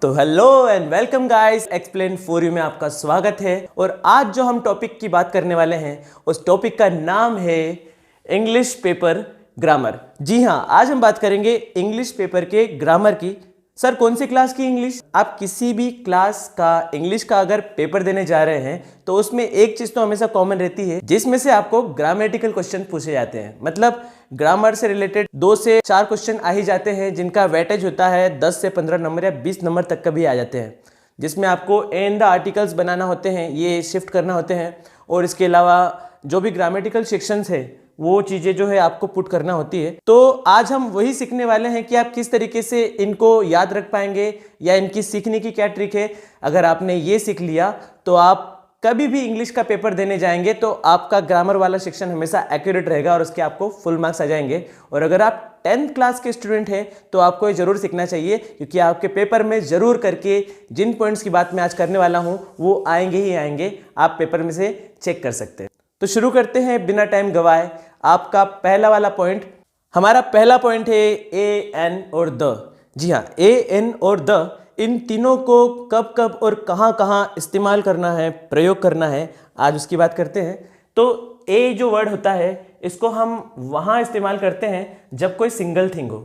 तो hello and welcome guys, explain for you में आपका स्वागत है। और आज जो हम टॉपिक की बात करने वाले हैं उस टॉपिक का नाम है इंग्लिश पेपर ग्रामर। जी हाँ, आज हम बात करेंगे इंग्लिश पेपर के ग्रामर की। सर कौन सी क्लास की इंग्लिश? आप किसी भी क्लास का इंग्लिश का अगर पेपर देने जा रहे हैं तो उसमें एक चीज तो हमेशा कॉमन रहती है, जिसमें से आपको ग्रामेटिकल क्वेश्चन पूछे जाते हैं। मतलब ग्रामर से रिलेटेड 2 से 4 क्वेश्चन आ ही जाते हैं, जिनका वेटेज होता है 10 से 15 नंबर या 20 नंबर तक का भी आ जाते हैं, जिसमें आपको एंड द आर्टिकल्स बनाना होते हैं, ये शिफ्ट करना होते हैं। और इसके अलावा जो भी ग्रामेटिकल सेक्शंस है वो चीज़ें जो है आपको पुट करना होती है। तो आज हम वही सीखने वाले हैं कि आप किस तरीके से इनको याद रख पाएंगे या इनकी सीखने की क्या ट्रिक है। अगर आपने ये सीख लिया तो आप कभी भी इंग्लिश का पेपर देने जाएंगे तो आपका ग्रामर वाला सेक्शन हमेशा एक्यूरेट रहेगा और उसके आपको फुल मार्क्स आ जाएंगे। और अगर आप 10th क्लास के स्टूडेंट हैं तो आपको ये जरूर सीखना चाहिए, क्योंकि आपके पेपर में जरूर करके जिन पॉइंट्स की बात मैं आज करने वाला हूँ वो आएंगे ही आएंगे, आप पेपर में से चेक कर सकते हैं। तो शुरू करते हैं बिना टाइम गवाए। आपका पहला वाला पॉइंट, हमारा पहला पॉइंट है ए, एन और द। जी हाँ, ए, एन और द, इन तीनों को कब कब और कहाँ कहाँ इस्तेमाल करना है, प्रयोग करना है, आज उसकी बात करते हैं। तो ए जो वर्ड होता है इसको हम वहाँ इस्तेमाल करते हैं जब कोई सिंगल थिंग हो।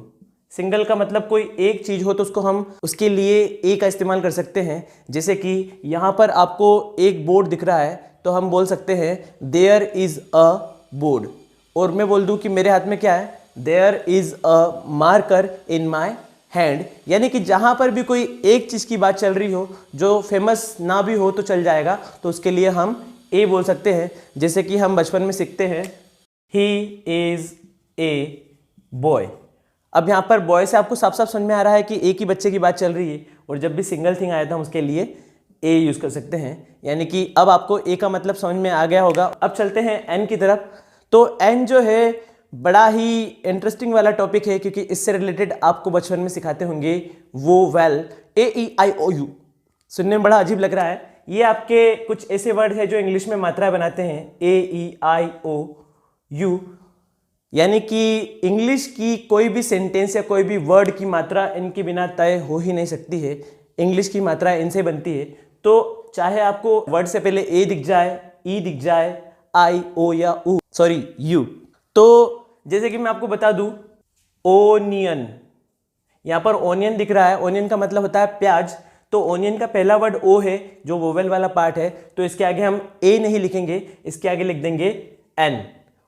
सिंगल का मतलब कोई एक चीज हो तो उसको हम उसके लिए ए का इस्तेमाल कर सकते हैं। जैसे कि यहाँ पर आपको एक बोर्ड दिख रहा है तो हम बोल सकते हैं देयर इज अ बोर्ड। और मैं बोल दूं कि मेरे हाथ में क्या है, there is a marker in my hand. यानी कि जहां पर भी कोई एक चीज की बात चल रही हो जो फेमस ना भी हो तो चल जाएगा, तो उसके लिए हम ए बोल सकते हैं। जैसे कि हम बचपन में सीखते हैं ही इज ए बॉय। अब यहाँ पर बॉय से आपको साफ साफ समझ में आ रहा है कि एक ही बच्चे की बात चल रही है, और जब भी सिंगल थिंग आया था हम उसके लिए ए यूज कर सकते हैं। यानी कि अब आपको ए का मतलब समझ में आ गया होगा। अब चलते हैं एन की तरफ। तो एन जो है बड़ा ही इंटरेस्टिंग वाला टॉपिक है, क्योंकि इससे रिलेटेड आपको बचपन में सिखाते होंगे वो well, A E I O you. सुनने में बड़ा अजीब लग रहा है, ये आपके कुछ ऐसे वर्ड है जो इंग्लिश में मात्रा बनाते हैं, ए ई आई ओ यू। यानी कि इंग्लिश की कोई भी सेंटेंस या कोई भी वर्ड की मात्रा इनके बिना तय हो ही नहीं सकती है। इंग्लिश की मात्रा इनसे बनती है। तो चाहे आपको वर्ड से पहले ए दिख जाए, ई दिख जाए, आई ओ या ऊ, सॉरी यू। तो जैसे कि मैं आपको बता दूं, ओनियन, यहां पर ओनियन दिख रहा है, ओनियन का मतलब होता है प्याज। तो ओनियन का पहला वर्ड ओ है जो वोवेल वाला पार्ट है, तो इसके आगे हम ए नहीं लिखेंगे, इसके आगे लिख देंगे एन।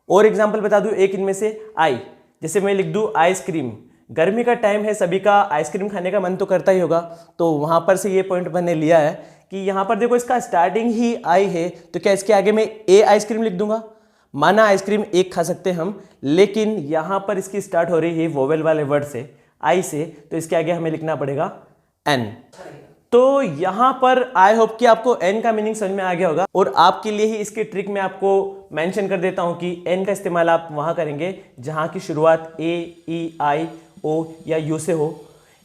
और एग्जांपल बता दूं एक इनमें से, आई। जैसे मैं लिख दूं आइसक्रीम, गर्मी का टाइम है, सभी का आइसक्रीम खाने का मन तो करता ही होगा। तो वहां पर से ये पॉइंट मैंने लिया है कि यहाँ पर देखो इसका स्टार्टिंग ही आई है, तो क्या इसके आगे मैं ए आइसक्रीम लिख दूंगा? माना आइसक्रीम एक खा सकते हैं हम, लेकिन यहाँ पर इसकी स्टार्ट हो रही है वोवेल वाले वर्ड से, आई से, तो इसके आगे हमें लिखना पड़ेगा एन। तो यहाँ पर आई होप कि आपको एन का मीनिंग समझ में आ गया होगा। और आपके लिए ही इसकी ट्रिक मैं आपको मेंशन कर देता हूँ कि एन का इस्तेमाल आप वहाँ करेंगे जहाँ की शुरुआत ए, ई, आई, ओ या यू से हो।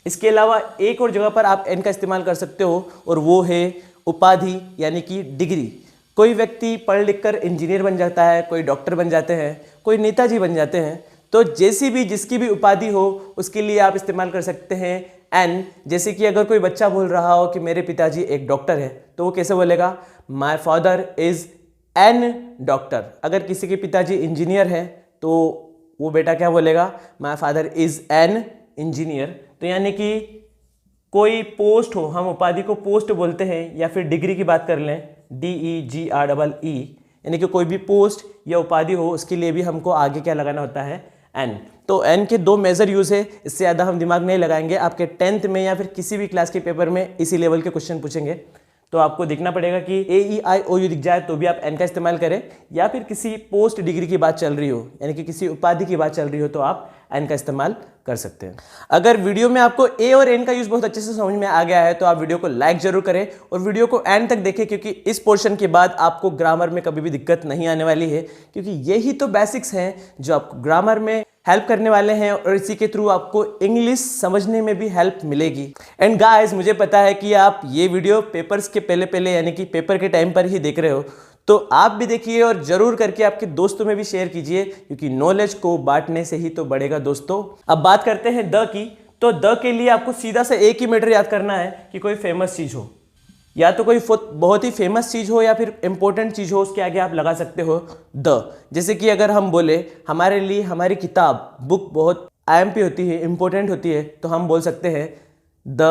इसके अलावा एक और जगह पर आप एन का इस्तेमाल कर सकते हो, और वो है उपाधि यानी कि डिग्री। कोई व्यक्ति पढ़ लिख कर इंजीनियर बन जाता है, कोई डॉक्टर बन जाते हैं, कोई नेताजी बन जाते हैं। तो जैसी भी जिसकी भी उपाधि हो उसके लिए आप इस्तेमाल कर सकते हैं एन। जैसे कि अगर कोई बच्चा बोल रहा हो कि मेरे पिताजी एक डॉक्टर है, तो वो कैसे बोलेगा? My father is an doctor. अगर किसी के पिताजी इंजीनियर है तो वो बेटा क्या बोलेगा? My father is an engineer. तो यानी कि कोई पोस्ट हो, हम उपाधि को पोस्ट बोलते हैं, या फिर डिग्री की बात कर लें, DEGREE, यानी कि कोई भी पोस्ट या उपाधि हो उसके लिए भी हमको आगे क्या लगाना होता है? एन। तो एन के 2 मेजर यूज है, इससे ज़्यादा हम दिमाग नहीं लगाएंगे। आपके 10th में या फिर किसी भी क्लास के पेपर में इसी लेवल के क्वेश्चन पूछेंगे, तो आपको दिखना पड़ेगा कि ए, ई, आई, ओ, यू दिख जाए तो भी आप एन का इस्तेमाल करें, या फिर किसी पोस्ट डिग्री की बात चल रही हो यानी कि किसी उपाधि की बात चल रही हो तो आप एन का इस्तेमाल कर सकते हैं। अगर वीडियो में आपको ए और एन का यूज बहुत अच्छे से समझ में आ गया है तो आप वीडियो को लाइक जरूर करें और वीडियो को एंड तक देखें, क्योंकि इस पोर्शन के बाद आपको ग्रामर में कभी भी दिक्कत नहीं आने वाली है, क्योंकि यही तो बेसिक्स हैं जो आपको ग्रामर में हेल्प करने वाले हैं और इसी के थ्रू आपको इंग्लिश समझने में भी हेल्प मिलेगी। एंड गाइस, मुझे पता है कि आप ये वीडियो पेपर्स के पहले यानी कि पेपर के टाइम पर ही देख रहे हो, तो आप भी देखिए और जरूर करके आपके दोस्तों में भी शेयर कीजिए, क्योंकि नॉलेज को बांटने से ही तो बढ़ेगा दोस्तों। अब बात करते हैं द की। तो द के लिए आपको सीधा सा एक ही मैटर याद करना है कि कोई फेमस चीज़ हो, या तो कोई बहुत ही फेमस चीज़ हो या फिर इंपॉर्टेंट चीज़ हो, उसके आगे आप लगा सकते हो द। जैसे कि अगर हम बोले हमारे लिए हमारी किताब बुक बहुत आईएमपी होती है, इंपॉर्टेंट होती है, तो हम बोल सकते हैं द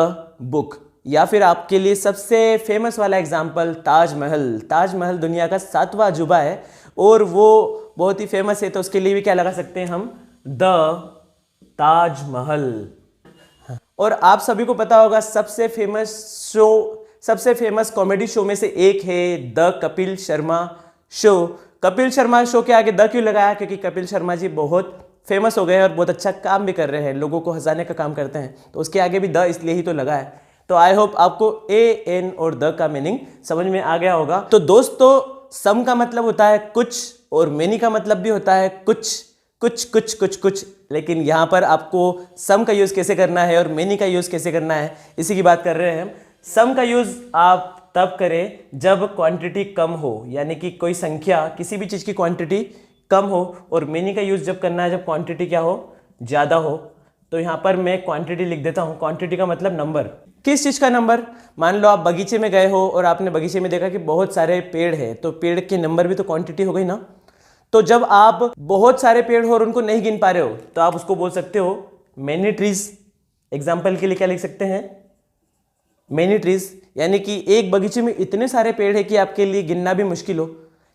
बुक। या फिर आपके लिए सबसे फेमस वाला एग्जाम्पल ताजमहल। ताजमहल दुनिया का 7वां अजूबा है और वो बहुत ही फेमस है, तो उसके लिए भी क्या लगा सकते हैं हम, द ताजमहल। और आप सभी को पता होगा सबसे फेमस कॉमेडी शो में से एक है the Kapil Sharma show. Kapil Sharma show के आगे द क्यों लगाया? क्योंकि कपिल शर्मा जी बहुत फेमस हो गए और बहुत अच्छा काम भी कर रहे हैं, लोगों को हंसाने का काम करते हैं, तो उसके आगे भी द इसलिए ही तो लगा है। तो आई होप आपको ए एन और द का मीनिंग समझ में आ गया होगा। तो दोस्तों, सम का मतलब होता है कुछ और मेनी का मतलब भी होता है कुछ कुछ कुछ कुछ कुछ। लेकिन यहाँ पर आपको सम का यूज कैसे करना है और मेनी का यूज कैसे करना है, इसी की बात कर रहे हैं हम। सम का यूज आप तब करें जब क्वांटिटी कम हो, यानी कि कोई संख्या, किसी भी चीज की क्वांटिटी कम हो। और मेनी का यूज जब करना है जब क्वांटिटी क्या हो, ज्यादा हो। तो यहाँ पर मैं क्वांटिटी लिख देता हूँ। क्वांटिटी का मतलब नंबर। किस चीज़ का नंबर? मान लो आप बगीचे में गए हो और आपने बगीचे में देखा कि बहुत सारे पेड़ हैं, तो पेड़ के नंबर भी तो क्वांटिटी हो गई ना। तो जब आप बहुत सारे पेड़ हो और उनको नहीं गिन पा रहे हो, तो आप उसको बोल सकते हो मैनी ट्रीज। एग्जाम्पल के लिए क्या लिख सकते हैं, मैनी ट्रीज। यानी कि एक बगीचे में इतने सारे पेड़ है कि आपके लिए गिनना भी मुश्किल हो।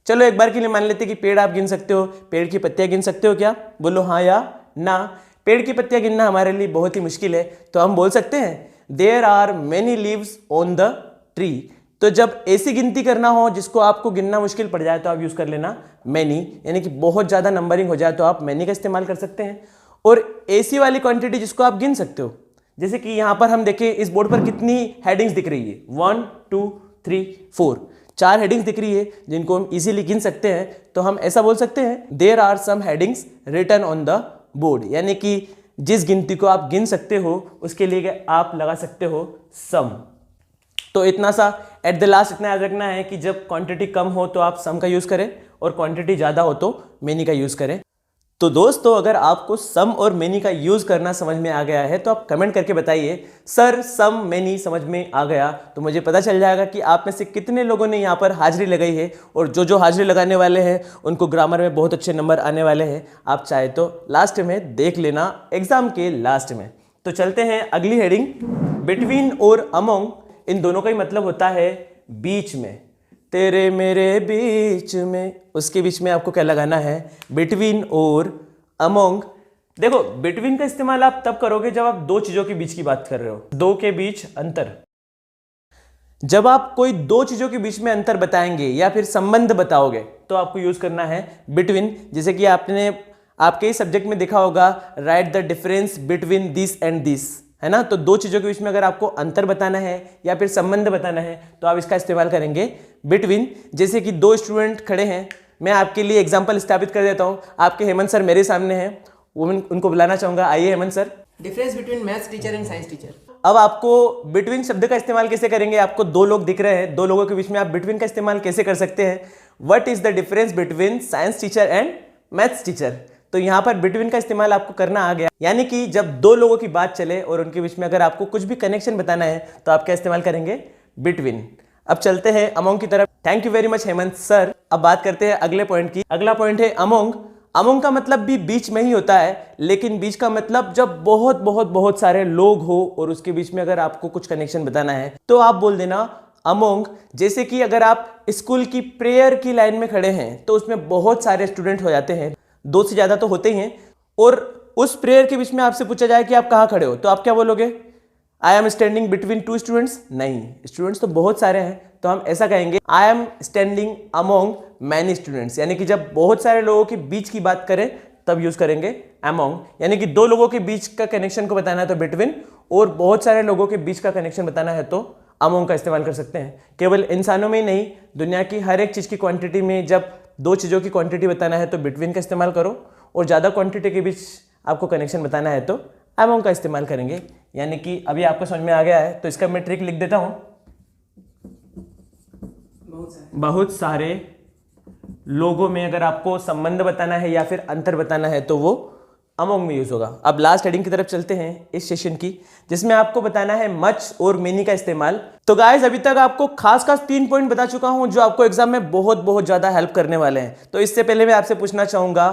चलो एक बार के लिए मान लेते कि पेड़ आप गिन सकते हो, पेड़ की पत्तियां गिन सकते हो क्या? बोलो हाँ या ना। पेड़ की पत्तियां गिनना हमारे लिए बहुत ही मुश्किल है, तो हम बोल सकते हैं there are many leaves on the tree. तो जब ऐसी गिनती करना हो जिसको आपको गिनना मुश्किल पड़ जाए, तो आप यूज कर लेना मैनी। यानी कि बहुत ज्यादा नंबरिंग हो जाए तो आप मैनी का इस्तेमाल कर सकते हैं। और ऐसी वाली क्वांटिटी जिसको आप गिन सकते हो, जैसे कि यहां पर हम देखें इस बोर्ड पर कितनी हेडिंग्स दिख रही है, 1 2 3 4, 4 हेडिंग्स दिख रही है जिनको हम इजीली गिन सकते हैं। तो हम ऐसा बोल सकते हैं there are some headings written on the board. यानी कि जिस गिनती को आप गिन सकते हो उसके लिए आप लगा सकते हो सम। तो इतना सा एट द लास्ट इतना याद रखना है कि जब क्वांटिटी कम हो तो आप सम का यूज करें और क्वांटिटी ज्यादा हो तो मेनी का यूज करें। तो दोस्तों, अगर आपको सम और मेनी का यूज करना समझ में आ गया है तो आप कमेंट करके बताइए सर सम मेनी समझ में आ गया। तो मुझे पता चल जाएगा कि आप में से कितने लोगों ने यहाँ पर हाजिरी लगाई है, और जो हाजिरी लगाने वाले हैं उनको ग्रामर में बहुत अच्छे नंबर आने वाले हैं। आप चाहे तो लास्ट में देख लेना, एग्जाम के लास्ट में। तो चलते हैं अगली हेडिंग, बिटवीन और अमोंग। इन दोनों का ही मतलब होता है बीच में, तेरे मेरे बीच में। उसके बीच में आपको क्या लगाना है, बिटवीन और अमोंग। देखो, बिटवीन का इस्तेमाल आप तब करोगे जब आप दो चीजों के बीच की बात कर रहे हो, दो के बीच अंतर। जब आप कोई दो चीजों के बीच में अंतर बताएंगे या फिर संबंध बताओगे तो आपको यूज करना है बिटवीन। जैसे कि आपने आपके ही सब्जेक्ट में देखा होगा, right the difference between this and this, है ना। तो दो चीजों के बीच में अगर आपको अंतर बताना है या फिर संबंध बताना है तो आप इसका इस्तेमाल करेंगे बिटवीन। जैसे कि दो स्टूडेंट खड़े हैं, मैं आपके लिए एग्जांपल स्थापित कर देता हूं। आपके हेमंत सर मेरे सामने हैं, उनको बुलाना चाहूंगा। आइए Hemant sir. Difference between maths teacher and science teacher. अब आपको बिटवीन शब्द का इस्तेमाल कैसे करेंगे, आपको दो लोग दिख रहे हैं, दो लोगों के बीच में आप बिटवीन का इस्तेमाल कैसे कर सकते हैं। What is the difference between science teacher and maths teacher. तो यहां पर बिटवीन का इस्तेमाल आपको करना आ गया। यानी कि जब दो लोगों की बात चले और उनके बीच में अगर आपको कुछ भी कनेक्शन बताना है तो आप क्या इस्तेमाल करेंगे, बिटवीन। अब चलते हैं अमोंग की तरफ। Thank you very much Hemant sir. अब बात करते हैं अगले पॉइंट की। अगला पॉइंट है अमोंग। अमोंग का मतलब भी बीच में ही होता है, लेकिन बीच का मतलब जब बहुत बहुत बहुत सारे लोग हो और उसके बीच में अगर आपको कुछ कनेक्शन बताना है तो आप बोल देना अमोंग। जैसे कि अगर आप स्कूल की प्रेयर की लाइन में खड़े हैं तो उसमें बहुत सारे स्टूडेंट हो जाते हैं, दो से ज्यादा तो होते ही हैं, और उस प्रेयर के बीच में आपसे पूछा जाए कि आप कहां खड़े हो, तो आप क्या बोलोगे, I am standing between two students. नहीं, स्टूडेंट्स तो बहुत सारे हैं, तो हम ऐसा कहेंगे I am standing among many students. यानी कि जब बहुत सारे लोगों के बीच की बात करें तब यूज करेंगे अमोंग। यानी कि दो लोगों के बीच का कनेक्शन को बताना है तो बिटवीन, और बहुत सारे लोगों के बीच का कनेक्शन बताना है तो अमोंग का इस्तेमाल कर सकते हैं। केवल इंसानों में ही नहीं, दुनिया की हर एक चीज की क्वांटिटी में जब दो चीजों की क्वांटिटी बताना है तो बिटवीन का इस्तेमाल करो, और ज्यादा क्वांटिटी के बीच आपको कनेक्शन बताना है तो अमोंग का इस्तेमाल करेंगे। यानी कि अभी आपको समझ में आ गया है, तो इसका मैं ट्रिक लिख देता हूं। बहुत सारे लोगों में अगर आपको संबंध बताना है या फिर अंतर बताना है तो वो अमोंग में यूज होगा। अब लास्ट हेडिंग की तरफ चलते हैं इस सेशन की, जिसमें आपको बताना है मच और मेनी का इस्तेमाल। तो गाइस अभी तक आपको खास 3 पॉइंट बता चुका हूं जो आपको एग्जाम में बहुत ज्यादा हेल्प करने वाले हैं। तो इससे पहले मैं आपसे पूछना चाहूंगा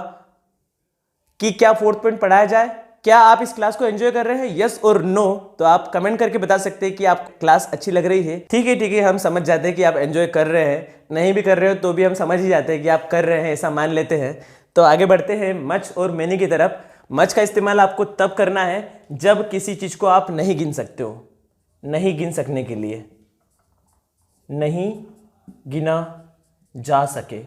कि क्या 4th पॉइंट पढ़ाया जाए? क्या आप इस क्लास को एंजॉय कर रहे हैं? यस और नो? तो आप कमेंट करके बता सकते हैं कि आपको क्लास अच्छी लग रही है। ठीक है, हम समझ जाते हैं कि आप एंजॉय कर रहे हैं। नहीं भी कर रहे हो तो भी हम समझ ही जाते हैं कि आप कर रहे हैं, ऐसा मान लेते हैं। तो आगे बढ़ते हैं मच और मेनी की तरफ। मच का इस्तेमाल आपको तब करना है जब किसी चीज को आप नहीं गिन सकते हो। नहीं गिन सकने के लिए, नहीं गिना जा सके,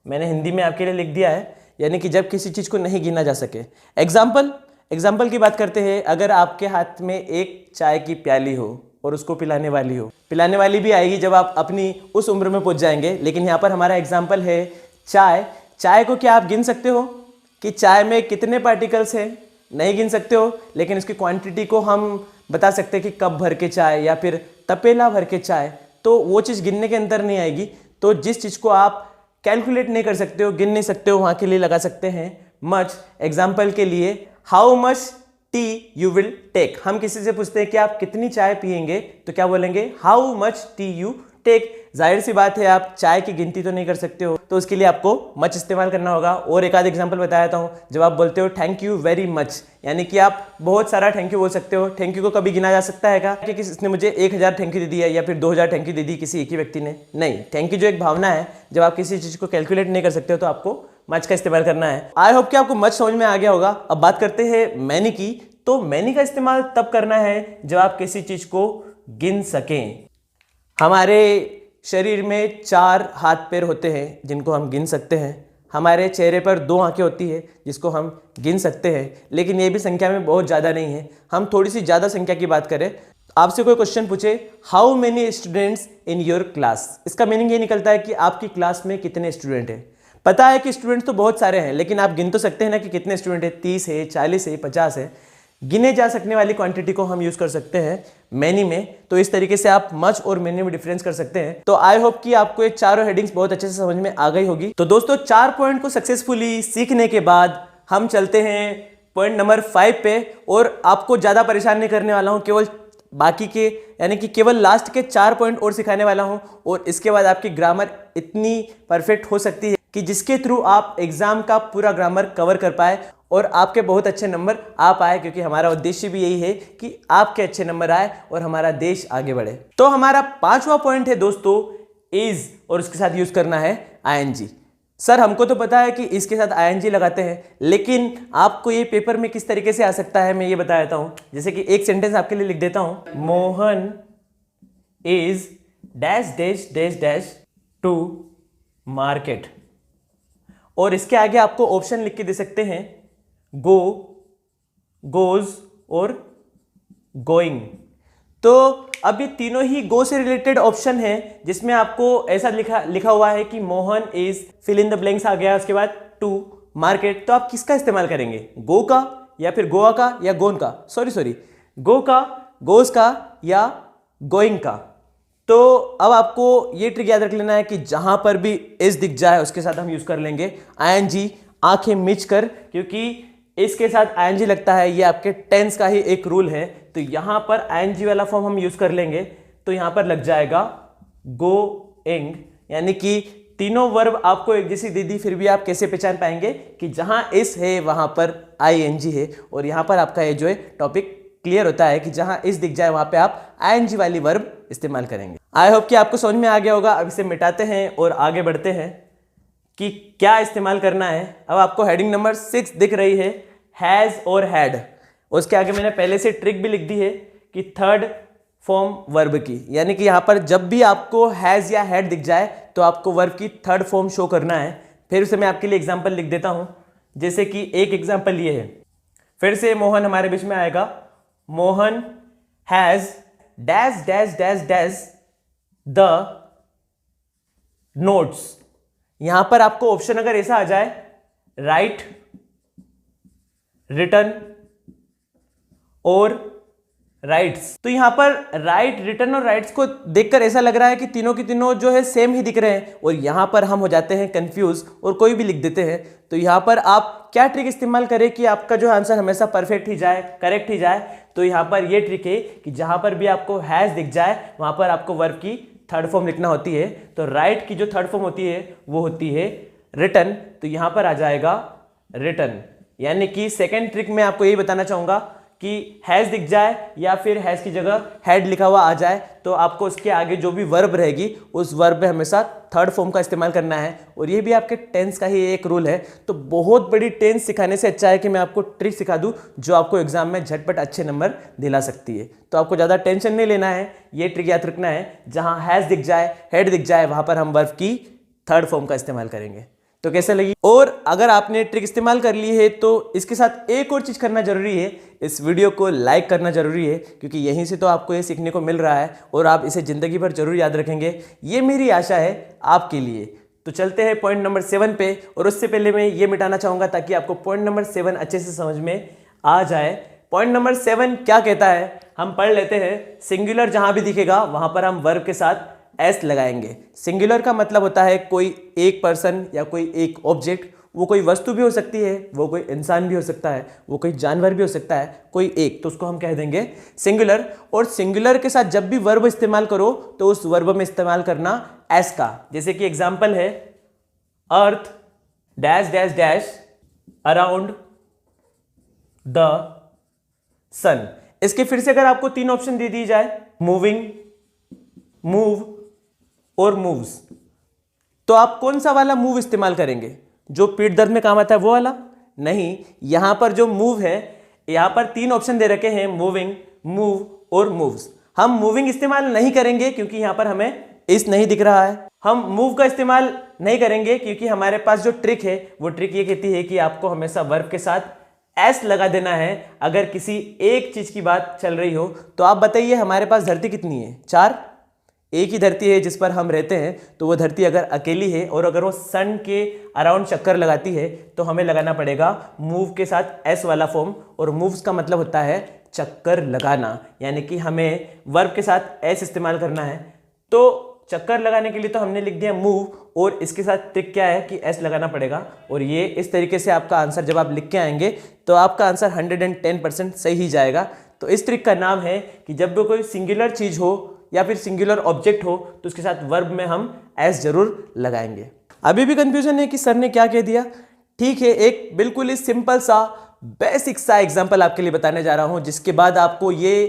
मैंने हिंदी में आपके लिए लिख दिया है, यानी कि जब किसी चीज को नहीं गिना जा सके। एग्जाम्पल की बात करते हैं। अगर आपके हाथ में एक चाय की प्याली हो और उसको पिलाने वाली भी आएगी जब आप अपनी उस उम्र में पहुंच जाएंगे, लेकिन यहाँ पर हमारा एग्जाम्पल है चाय को क्या आप गिन सकते हो कि चाय में कितने पार्टिकल्स हैं? नहीं गिन सकते हो, लेकिन इसकी क्वांटिटी को हम बता सकते हैं कि कप भर के चाय या फिर तपेला भर के चाय। तो वो चीज़ गिनने के अंदर नहीं आएगी। तो जिस चीज़ को आप कैलकुलेट नहीं कर सकते हो, गिन नहीं सकते हो, वहाँ के लिए लगा सकते हैं मच। एग्जाम्पल के लिए how much tea you will take. हम किसी से पूछते हैं कि आप कितनी चाय पिएंगे, तो क्या बोलेंगे? How much tea you take. जाहिर सी बात है आप चाय की गिनती तो नहीं कर सकते हो, तो उसके लिए आपको मच इस्तेमाल करना होगा। और एक आध एग्जांपल बता देता हूं। जब आप बोलते हो थैंक यू वेरी मच, यानी कि आप बहुत सारा थैंक यू बोल सकते हो। थैंक यू को कभी गिना जा सकता है क्या कि किसने मुझे 1000 थैंक यू दे दिया या फिर 2000 थैंक यू दे दी किसी एक ही व्यक्ति ने? नहीं, थैंक यू जो एक भावना है, जब आप किसी चीज को कैलकुलेट नहीं कर सकते हो तो आपको मच का इस्तेमाल करना है। आई होप कि आपको मच समझ में आ गया होगा। अब बात करते हैं मैनी की। तो मैनी का इस्तेमाल तब करना है जब आप किसी चीज को गिन सकें। हमारे शरीर में 4 हाथ पैर होते हैं जिनको हम गिन सकते हैं। हमारे चेहरे पर 2 आंखें होती है जिसको हम गिन सकते हैं, लेकिन ये भी संख्या में बहुत ज़्यादा नहीं है। हम थोड़ी सी ज़्यादा संख्या की बात करें, आपसे कोई क्वेश्चन पूछे how many students in your class, इसका मीनिंग ये निकलता है कि आपकी क्लास में कितने स्टूडेंट हैं। पता है कि स्टूडेंट तो बहुत सारे हैं, लेकिन आप गिन तो सकते हैं ना कि कितने स्टूडेंट है, 30 है, 40 है, 50 है। गिने जा सकने वाली क्वांटिटी को हम यूज कर सकते हैं मैनी में। तो इस तरीके से आप मच और मैनी में डिफरेंस कर सकते हैं। तो आई होप कि आपको ये चारों हेडिंग्स बहुत अच्छे से समझ में आ गई होगी। तो दोस्तों 4 पॉइंट को सक्सेसफुली सीखने के बाद हम चलते हैं पॉइंट नंबर 5 पे। और आपको ज्यादा परेशान नहीं करने वाला हूं, केवल बाकी के यानी कि केवल लास्ट के 4 पॉइंट और सिखाने वाला हूं। और इसके बाद आपकी ग्रामर इतनी परफेक्ट हो सकती है कि जिसके थ्रू आप एग्जाम का पूरा ग्रामर कवर कर पाए और आपके बहुत अच्छे नंबर आ पाए, क्योंकि हमारा उद्देश्य भी यही है कि आपके अच्छे नंबर आए और हमारा देश आगे बढ़े। तो हमारा 5वां पॉइंट है दोस्तों इज, और उसके साथ यूज करना है आईएनजी। सर हमको तो पता है कि इसके साथ आईएनजी लगाते हैं, लेकिन आपको ये पेपर में किस तरीके से आ सकता है मैं ये बता देता हूं। जैसे कि एक सेंटेंस आपके लिए लिख देता हूं, Mohan is dash dash dash dash to market, और इसके आगे आपको ऑप्शन लिख के दे सकते हैं गो, गोज और गोइंग। तो अब ये तीनों ही गो से रिलेटेड ऑप्शन है, जिसमें आपको ऐसा लिखा हुआ है कि Mohan is fill in the blanks आ गया, उसके बाद टू मार्केट। तो आप किसका इस्तेमाल करेंगे? गो का या फिर गोवा का या गोन का, सॉरी गो का, गोज का या गोइंग का। तो अब आपको ये ट्रिक याद रख लेना है कि जहां पर भी इज दिख जाए उसके साथ हम यूज कर लेंगे आईएनजी, आंखें मिच कर, क्योंकि इसके साथ आईएनजी लगता है, ये आपके टेंस का ही एक रूल है। तो यहां पर आईएनजी वाला फॉर्म हम यूज कर लेंगे, तो यहां पर लग जाएगा गोइंग। यानी कि तीनों वर्ब आपको एक जैसी दे दी, फिर भी आप कैसे पहचान पाएंगे कि जहां इस है वहां पर आईएनजी है। और यहां पर आपका ये जो है टॉपिक क्लियर होता है कि जहां इस दिख जाए वहां पे आप आईएनजी वाली वर्ब इस्तेमाल करेंगे। आई होप कि आपको समझ में आ गया होगा। अब इसे मिटाते हैं और आगे बढ़ते हैं कि क्या इस्तेमाल करना है। अब आपको हेडिंग नंबर 6 दिख रही है, हैज और हैड। उसके आगे मैंने पहले से ट्रिक भी लिख दी है कि थर्ड फॉर्म वर्ब की, यानी कि यहां पर जब भी आपको हैज या हैड दिख जाए तो आपको वर्ब की थर्ड फॉर्म शो करना है। फिर उसे मैं आपके लिए एग्जांपल लिख देता हूं। जैसे कि एक एग्जांपल ये है, फिर से मोहन हमारे बीच में आएगा, Mohan has dash dash dash dash the notes. यहां पर आपको ऑप्शन अगर ऐसा आ जाए राइट, रिटर्न और राइट्स, तो यहां पर राइट, रिटर्न और राइट्स को देखकर ऐसा लग रहा है कि तीनों की तीनों जो है सेम ही दिख रहे हैं, और यहां पर हम हो जाते हैं कंफ्यूज और कोई भी लिख देते हैं। तो यहां पर आप क्या ट्रिक इस्तेमाल करें कि आपका जो आंसर हमेशा परफेक्ट ही जाए, करेक्ट ही जाए? तो यहाँ पर ये ट्रिक है कि जहाँ पर भी आपको हैज दिख जाए वहाँ पर आपको वर्ब की थर्ड फॉर्म लिखना होती है। तो राइट की जो थर्ड फॉर्म होती है वो होती है रिटन, तो यहाँ पर आ जाएगा रिटन। यानी कि सेकेंड ट्रिक में आपको यही बताना चाहूँगा कि हैज दिख जाए या फिर हैज की जगह हैड लिखा हुआ आ जाए तो आपको उसके आगे जो भी वर्ब रहेगी उस वर्ब में हमेशा थर्ड फॉर्म का इस्तेमाल करना है। और ये भी आपके टेंस का ही एक रूल है। तो बहुत बड़ी टेंस सिखाने से अच्छा है कि मैं आपको ट्रिक सिखा दूं जो आपको एग्जाम में झटपट अच्छे नंबर दिला सकती है। तो आपको ज़्यादा टेंशन नहीं लेना है, ये ट्रिक याद रखना है, जहाँ हैज दिख जाए, हेड दिख जाए, वहाँ पर हम वर्ब की थर्ड फॉर्म का इस्तेमाल करेंगे। तो कैसे लगी? और अगर आपने ट्रिक इस्तेमाल कर ली है तो इसके साथ एक और चीज़ करना जरूरी है, इस वीडियो को लाइक करना जरूरी है, क्योंकि यहीं से तो आपको ये सीखने को मिल रहा है और आप इसे ज़िंदगी भर जरूर याद रखेंगे, ये मेरी आशा है आपके लिए। तो चलते हैं पॉइंट नंबर 7 पे। और उससे पहले मैं ये मिटाना चाहूँगा ताकि आपको पॉइंट नंबर 7 अच्छे से समझ में आ जाए। पॉइंट नंबर 7 क्या कहता है, हम पढ़ लेते हैं। सिंगुलर जहाँ भी दिखेगा वहाँ पर हम वर्ब के साथ एस लगाएंगे। सिंगुलर का मतलब होता है कोई एक पर्सन या कोई एक ऑब्जेक्ट, वो कोई वस्तु भी हो सकती है, वो कोई इंसान भी हो सकता है, वो कोई जानवर भी हो सकता है, कोई एक, तो उसको हम कह देंगे सिंगुलर। और सिंगुलर के साथ जब भी वर्ब इस्तेमाल करो तो उस वर्ब में इस्तेमाल करना एस का। जैसे कि एग्जाम्पल है earth dash dash dash around the sun. इसके फिर से अगर आपको 3 ऑप्शन दे दी जाए, मूविंग, मूव और मूव्स, तो आप कौन सा वाला मूव इस्तेमाल करेंगे? जो पीठ दर्द में काम आता है वो वाला? नहीं, यहां पर जो मूव है, यहां पर 3 ऑप्शन दे रखे हैं, मूविंग, मूव और मूव्स। हम मूविंग इस्तेमाल नहीं करेंगे क्योंकि यहां पर हमें इस नहीं दिख रहा है। हम मूव का इस्तेमाल नहीं करेंगे क्योंकि हमारे पास जो ट्रिक है वो ट्रिक ये कहती है कि आपको हमेशा वर्ब के साथ एस लगा देना है अगर किसी एक चीज की बात चल रही हो। तो आप बताइए हमारे पास धरती कितनी है? 4। एक ही धरती है जिस पर हम रहते हैं, तो वो धरती अगर अकेली है और अगर वो सन के अराउंड चक्कर लगाती है तो हमें लगाना पड़ेगा मूव के साथ एस वाला फॉर्म। और मूव्स का मतलब होता है चक्कर लगाना, यानी कि हमें वर्ब के साथ एस इस्तेमाल करना है। तो चक्कर लगाने के लिए तो हमने लिख दिया मूव, और इसके साथ ट्रिक क्या है कि एस लगाना पड़ेगा। और ये इस तरीके से आपका आंसर जब आप लिख के आएंगे तो आपका आंसर 110% सही ही जाएगा। तो इस ट्रिक का नाम है कि जब भी कोई सिंगुलर चीज हो या फिर सिंगुलर ऑब्जेक्ट हो तो उसके साथ वर्ब में हम एस जरूर लगाएंगे। अभी भी कंफ्यूजन है कि सर ने क्या कह दिया? ठीक है, एक बिल्कुल ही सिंपल सा बेसिक सा एग्जांपल आपके लिए बताने जा रहा हूं, जिसके बाद आपको ये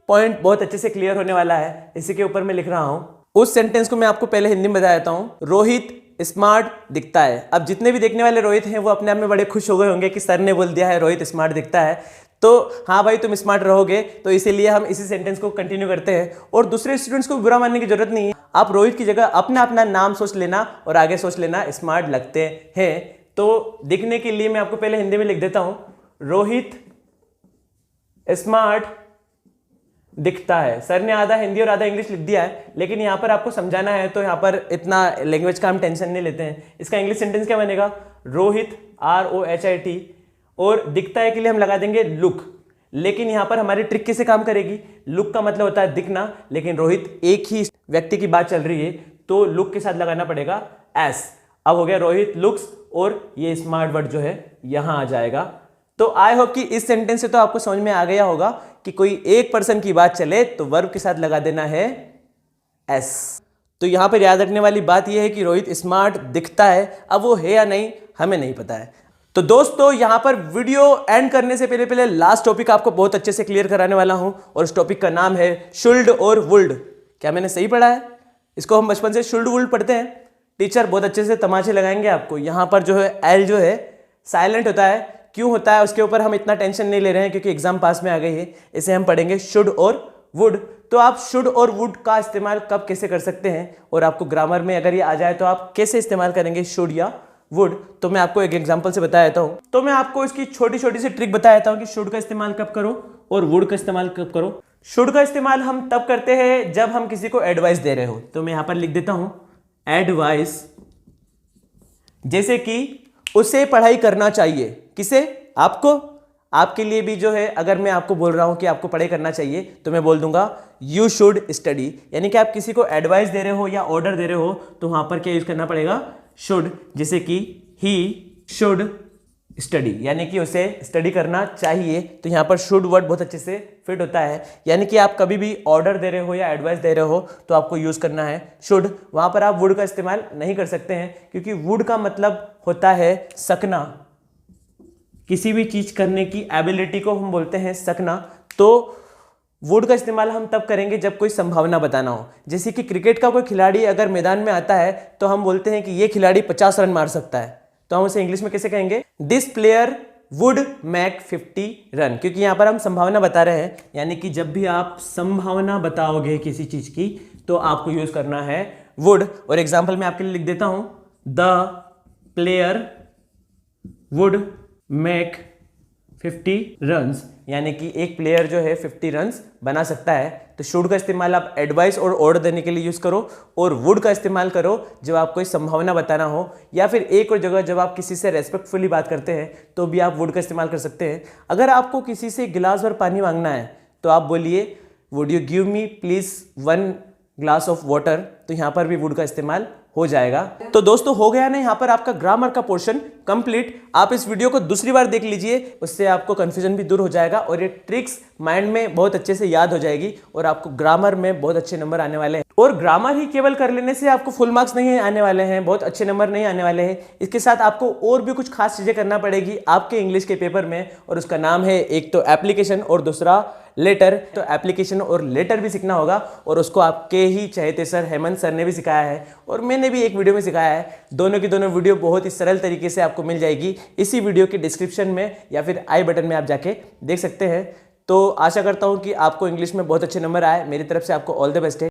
पॉइंट बहुत अच्छे से क्लियर होने वाला है। इसी के ऊपर मैं लिख रहा हूं। उस सेंटेंस को मैं आपको पहले हिंदी में बता देता हूं। रोहित स्मार्ट दिखता है। अब जितने भी देखने वाले रोहित हैं वो अपने आप में बड़े खुश हो गए होंगे कि सर ने बोल दिया है रोहित स्मार्ट दिखता है, तो हाँ भाई तुम स्मार्ट रहोगे, तो इसीलिए हम इसी सेंटेंस को कंटिन्यू करते हैं। और दूसरे स्टूडेंट्स को बुरा मानने की जरूरत नहीं है। आप रोहित की जगह अपना अपना नाम सोच लेना और आगे सोच लेना स्मार्ट लगते हैं। तो दिखने के लिए मैं आपको पहले हिंदी में लिख देता हूं, रोहित स्मार्ट दिखता है। सर ने आधा हिंदी और आधा इंग्लिश लिख दिया है, लेकिन यहाँ पर आपको समझाना है तो यहाँ पर इतना लैंग्वेज का हम टेंशन नहीं लेते हैं। इसका इंग्लिश सेंटेंस क्या बनेगा? रोहित ROHIT, और दिखता है के लिए हम लगा देंगे लुक। लेकिन यहाँ पर हमारी ट्रिक कैसे काम करेगी? लुक का मतलब होता है दिखना, लेकिन रोहित एक ही व्यक्ति की बात चल रही है तो लुक के साथ लगाना पड़ेगा एस। अब हो गया रोहित लुक्स, और ये स्मार्ट वर्ड जो है यहां आ जाएगा। तो आई होप कि इस सेंटेंस से तो आपको समझ में आ गया होगा कि कोई एक पर्सन की बात चले तो वर्ब के साथ लगा देना है एस। तो यहां पर याद रखने वाली बात यह है कि रोहित स्मार्ट दिखता है। अब वो है या नहीं हमें नहीं पता है। तो दोस्तों यहां पर वीडियो एंड करने से पहले लास्ट टॉपिक आपको बहुत अच्छे से क्लियर कराने वाला हूं, और उस टॉपिक का नाम है शुल्ड और वुल्ड। क्या मैंने सही पढ़ा है? इसको हम बचपन से शुल्ड वुल्ड पढ़ते हैं। टीचर बहुत अच्छे से तमाचे लगाएंगे आपको। यहां पर जो है एल जो है साइलेंट होता है। क्यों होता है उसके ऊपर हम इतना टेंशन नहीं ले रहे हैं क्योंकि एग्जाम पास में आ गई है। इसे हम पढ़ेंगे शुड और वुड। तो आप शुड और वुड का इस्तेमाल कब कैसे कर सकते हैं, और आपको ग्रामर में अगर ये आ जाए तो आप कैसे इस्तेमाल करेंगे शुड या वुड, तो मैं आपको एक एग्जांपल से बता देता हूं। तो मैं आपको इसकी छोटी छोटी सी ट्रिक बता देता हूं कि शुड का इस्तेमाल कब करो और वुड का इस्तेमाल कब करो। शुड का इस्तेमाल हम तब करते हैं जब हम किसी को एडवाइस दे रहे हो। तो मैं यहां पर लिख देता हूं एडवाइस, जैसे कि उसे पढ़ाई करना चाहिए। किसे? आपको। आपके लिए भी जो है अगर मैं आपको बोल रहा हूं कि आपको पढ़ाई करना चाहिए तो मैं बोल दूंगा यू शुड स्टडी। यानी कि आप किसी को एडवाइस दे रहे हो या ऑर्डर दे रहे हो तो वहां पर क्या यूज करना पड़ेगा? शुड। जैसे कि ही शुड स्टडी, यानी कि उसे स्टडी करना चाहिए। तो यहाँ पर शुड वर्ड बहुत अच्छे से फिट होता है, यानी कि आप कभी भी ऑर्डर दे रहे हो या एडवाइस दे रहे हो तो आपको यूज़ करना है शुड। वहाँ पर आप वुड का इस्तेमाल नहीं कर सकते हैं, क्योंकि वुड का मतलब होता है सकना। किसी भी चीज़ करने की एबिलिटी को हम बोलते हैं सकना। तो वुड का इस्तेमाल हम तब करेंगे जब कोई संभावना बताना हो। जैसे कि क्रिकेट का कोई खिलाड़ी अगर मैदान में आता है तो हम बोलते हैं कि ये खिलाड़ी 50 रन मार सकता है, तो हम उसे इंग्लिश में कैसे कहेंगे? This player would make 50 run, क्योंकि यहाँ पर हम संभावना बता रहे हैं। यानी कि जब भी आप संभावना बताओगे किसी चीज़ की तो आपको यूज़ करना है वुड। और एग्जाम्पल मैं आपके लिए लिख देता हूँ, the player would make 50 runs, यानी कि एक प्लेयर जो है 50 रन्स बना सकता है। तो शुड का इस्तेमाल आप एडवाइस और ऑर्डर देने के लिए यूज़ करो, और वुड का इस्तेमाल करो जब आप कोई संभावना बताना हो, या फिर एक और जगह जब आप किसी से रेस्पेक्टफुली बात करते हैं तो भी आप वुड का इस्तेमाल कर सकते हैं। अगर आपको किसी से गिलास भर पानी मांगना है तो आप बोलिए would you give me please 1 glass of water, तो यहाँ पर भी वुड का इस्तेमाल हो जाएगा। तो दोस्तों हो गया ना यहाँ पर आपका ग्रामर का पोर्शन कंप्लीट। आप इस वीडियो को दूसरी बार देख लीजिए, उससे आपको कंफ्यूजन भी दूर हो जाएगा और ये ट्रिक्स माइंड में बहुत अच्छे से याद हो जाएगी और आपको ग्रामर में बहुत अच्छे नंबर आने वाले हैं। और ग्रामर ही केवल कर लेने से आपको फुल मार्क्स नहीं आने वाले हैं, बहुत अच्छे नंबर नहीं आने वाले हैं। इसके साथ आपको और भी कुछ खास चीज़ें करना पड़ेगी आपके इंग्लिश के पेपर में, और उसका नाम है एक तो एप्लीकेशन और दूसरा लेटर। तो एप्लीकेशन और लेटर भी सीखना होगा, और उसको आपके ही चहेते सर हेमंत सर ने भी सिखाया है और मैंने भी एक वीडियो में सिखाया है। दोनों की दोनों वीडियो बहुत ही सरल तरीके से आपको मिल जाएगी इसी वीडियो के डिस्क्रिप्शन में या फिर आई बटन में आप जाके देख सकते हैं। तो आशा करता हूँ कि आपको इंग्लिश में बहुत अच्छे नंबर आए। मेरी तरफ से आपको ऑल द बेस्ट है।